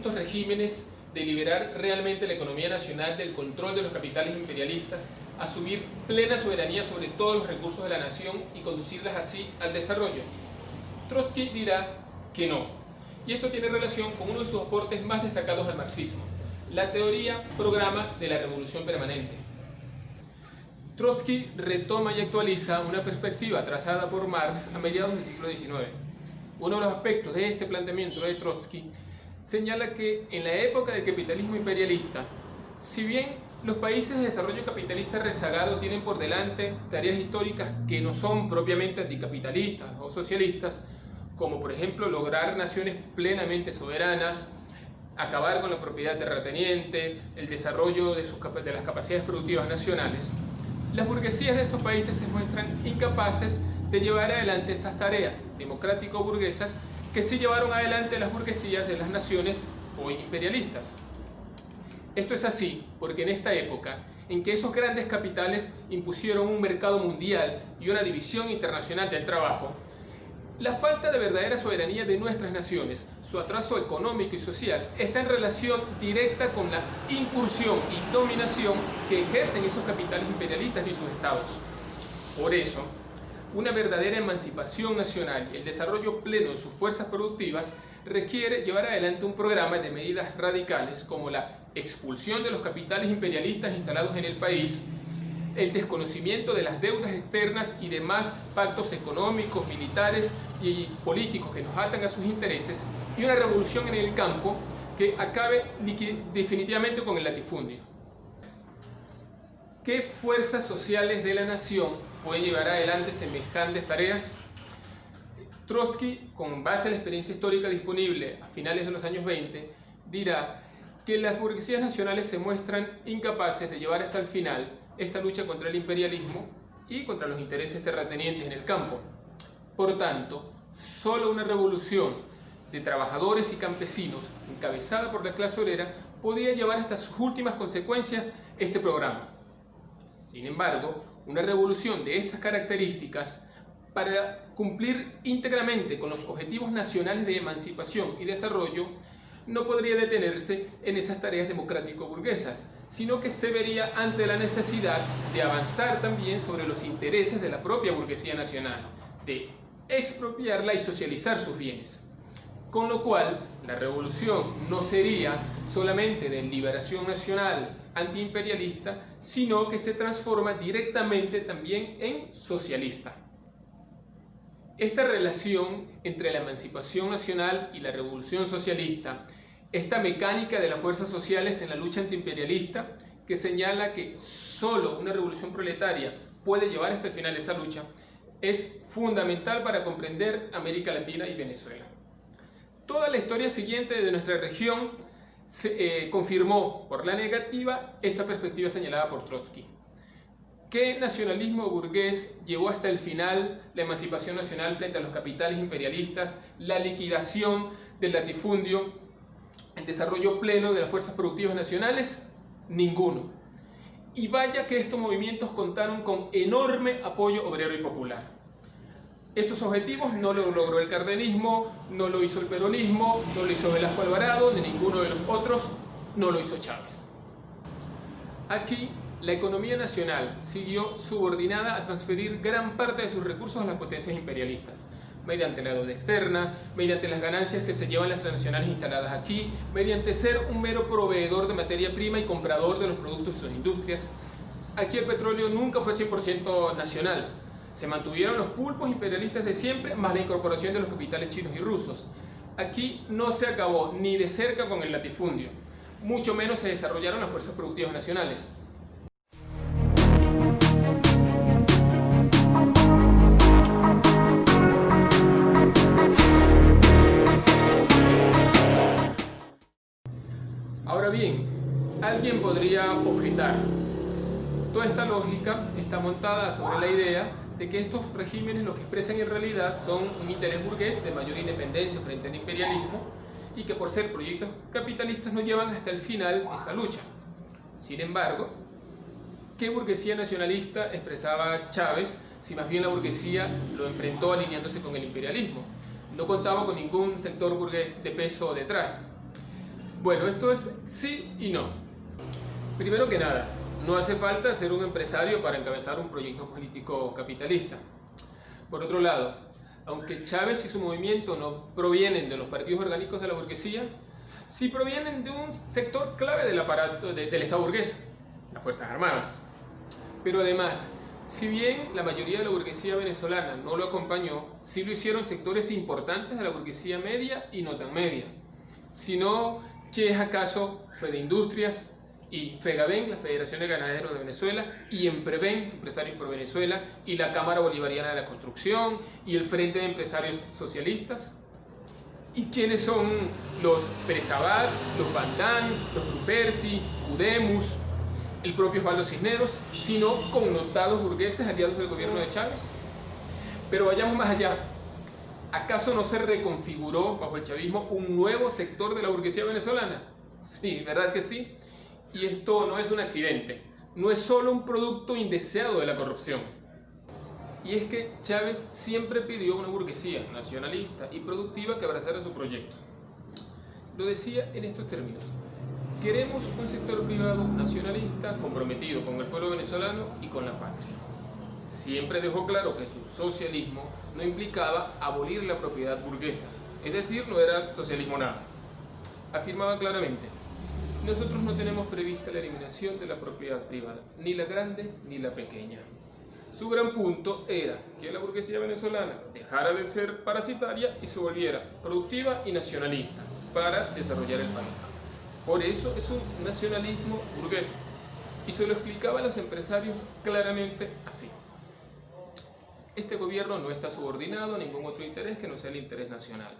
estos regímenes de liberar realmente la economía nacional del control de los capitales imperialistas, asumir plena soberanía sobre todos los recursos de la nación y conducirlas así al desarrollo? Trotsky dirá que no. Y esto tiene relación con uno de sus aportes más destacados al marxismo, la teoría programa de la revolución permanente. Trotsky retoma y actualiza una perspectiva trazada por Marx a mediados del siglo XIX. Uno de los aspectos de este planteamiento de Trotsky señala que en la época del capitalismo imperialista, si bien los países de desarrollo capitalista rezagado tienen por delante tareas históricas que no son propiamente anticapitalistas o socialistas, como por ejemplo lograr naciones plenamente soberanas, acabar con la propiedad terrateniente, el desarrollo de las capacidades productivas nacionales, las burguesías de estos países se muestran incapaces de llevar adelante estas tareas democrático-burguesas que sí llevaron adelante las burguesías de las naciones hoy imperialistas. Esto es así porque en esta época, en que esos grandes capitales impusieron un mercado mundial y una división internacional del trabajo, la falta de verdadera soberanía de nuestras naciones, su atraso económico y social, está en relación directa con la incursión y dominación que ejercen esos capitales imperialistas y sus estados. Por eso, una verdadera emancipación nacional y el desarrollo pleno de sus fuerzas productivas requiere llevar adelante un programa de medidas radicales como la expulsión de los capitales imperialistas instalados en el país, el desconocimiento de las deudas externas y demás pactos económicos, militares y políticos que nos atan a sus intereses, y una revolución en el campo que acabe definitivamente con el latifundio. ¿Qué fuerzas sociales de la nación pueden llevar adelante semejantes tareas? Trotsky, con base en la experiencia histórica disponible a finales de los años 20, dirá que las burguesías nacionales se muestran incapaces de llevar hasta el final esta lucha contra el imperialismo y contra los intereses terratenientes en el campo. Por tanto, solo una revolución de trabajadores y campesinos, encabezada por la clase obrera, podía llevar hasta sus últimas consecuencias este programa. Sin embargo, una revolución de estas características, para cumplir íntegramente con los objetivos nacionales de emancipación y desarrollo, no podría detenerse en esas tareas democrático-burguesas, sino que se vería ante la necesidad de avanzar también sobre los intereses de la propia burguesía nacional, de expropiarla y socializar sus bienes. Con lo cual, la revolución no sería solamente de liberación nacional antiimperialista, sino que se transforma directamente también en socialista. Esta relación entre la emancipación nacional y la revolución socialista, esta mecánica de las fuerzas sociales en la lucha antiimperialista, que señala que solo una revolución proletaria puede llevar hasta el final esa lucha, es fundamental para comprender América Latina y Venezuela. Toda la historia siguiente de nuestra región confirmó por la negativa esta perspectiva señalada por Trotsky. ¿Qué nacionalismo burgués llevó hasta el final la emancipación nacional frente a los capitales imperialistas, la liquidación del latifundio, el desarrollo pleno de las fuerzas productivas nacionales? Ninguno. Y vaya que estos movimientos contaron con enorme apoyo obrero y popular. Estos objetivos no lo logró el cardenismo, no lo hizo el peronismo, no lo hizo Velasco Alvarado, ni ninguno de los otros, no lo hizo Chávez. Aquí, la economía nacional siguió subordinada a transferir gran parte de sus recursos a las potencias imperialistas, mediante la deuda externa, mediante las ganancias que se llevan las transnacionales instaladas aquí, mediante ser un mero proveedor de materia prima y comprador de los productos de sus industrias. Aquí el petróleo nunca fue 100% nacional. Se mantuvieron los pulpos imperialistas de siempre, más la incorporación de los capitales chinos y rusos. Aquí no se acabó ni de cerca con el latifundio, mucho menos se desarrollaron las fuerzas productivas nacionales. Ahora bien, alguien podría objetar, toda esta lógica está montada sobre la idea de que estos regímenes lo que expresan en realidad son un interés burgués de mayor independencia frente al imperialismo y que por ser proyectos capitalistas no llevan hasta el final esa lucha. Sin embargo, ¿qué burguesía nacionalista expresaba Chávez si más bien la burguesía lo enfrentó alineándose con el imperialismo? No contaba con ningún sector burgués de peso detrás. Bueno, esto es sí y no. Primero que nada, no hace falta ser un empresario para encabezar un proyecto político capitalista. Por otro lado, aunque Chávez y su movimiento no provienen de los partidos orgánicos de la burguesía, sí provienen de un sector clave del aparato del Estado burgués, las Fuerzas Armadas. Pero además, si bien la mayoría de la burguesía venezolana no lo acompañó, sí lo hicieron sectores importantes de la burguesía media y no tan media. Sino, ¿qué es acaso Fedeindustrias y FEGAVEN, la Federación de Ganaderos de Venezuela, y EMPREVEN, Empresarios por Venezuela, y la Cámara Bolivariana de la Construcción, y el Frente de Empresarios Socialistas? ¿Y quiénes son los Pérez Abad, los Bandán, los Ruperti, Cudemus, el propio Osvaldo Cisneros, sino connotados burgueses aliados del gobierno de Chávez? Pero vayamos más allá. ¿Acaso no se reconfiguró bajo el chavismo un nuevo sector de la burguesía venezolana? Sí, ¿verdad que sí? Y esto no es un accidente, no es solo un producto indeseado de la corrupción. Y es que Chávez siempre pidió una burguesía nacionalista y productiva que abrazara su proyecto. Lo decía en estos términos: queremos un sector privado nacionalista comprometido con el pueblo venezolano y con la patria. Siempre dejó claro que su socialismo no implicaba abolir la propiedad burguesa, es decir, no era socialismo nada. Afirmaba claramente: nosotros no tenemos prevista la eliminación de la propiedad privada, ni la grande ni la pequeña. Su gran punto era que la burguesía venezolana dejara de ser parasitaria y se volviera productiva y nacionalista para desarrollar el país. Por eso es un nacionalismo burgués. Y se lo explicaba a los empresarios claramente así: este gobierno no está subordinado a ningún otro interés que no sea el interés nacional.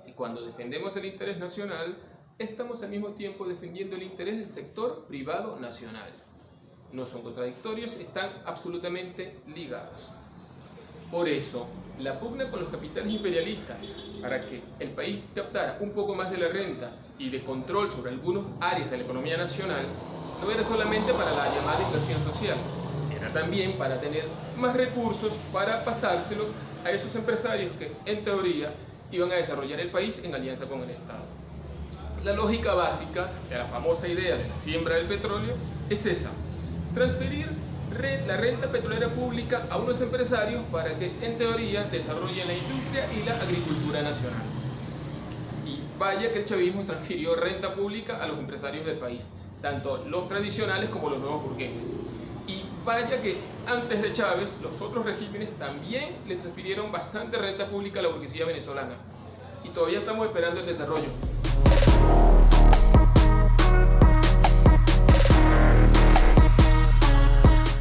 Y cuando defendemos el interés nacional, estamos al mismo tiempo defendiendo el interés del sector privado nacional. No son contradictorios, están absolutamente ligados. Por eso, la pugna con los capitales imperialistas para que el país captara un poco más de la renta y de control sobre algunas áreas de la economía nacional no era solamente para la llamada inversión social, era también para tener más recursos para pasárselos a esos empresarios que, en teoría, iban a desarrollar el país en alianza con el Estado. La lógica básica de la famosa idea de la siembra del petróleo es esa: transferir la renta petrolera pública a unos empresarios para que, en teoría, desarrollen la industria y la agricultura nacional. Y vaya que el chavismo transfirió renta pública a los empresarios del país, tanto los tradicionales como los nuevos burgueses. Y vaya que antes de Chávez, los otros regímenes también le transfirieron bastante renta pública a la burguesía venezolana. Y todavía estamos esperando el desarrollo.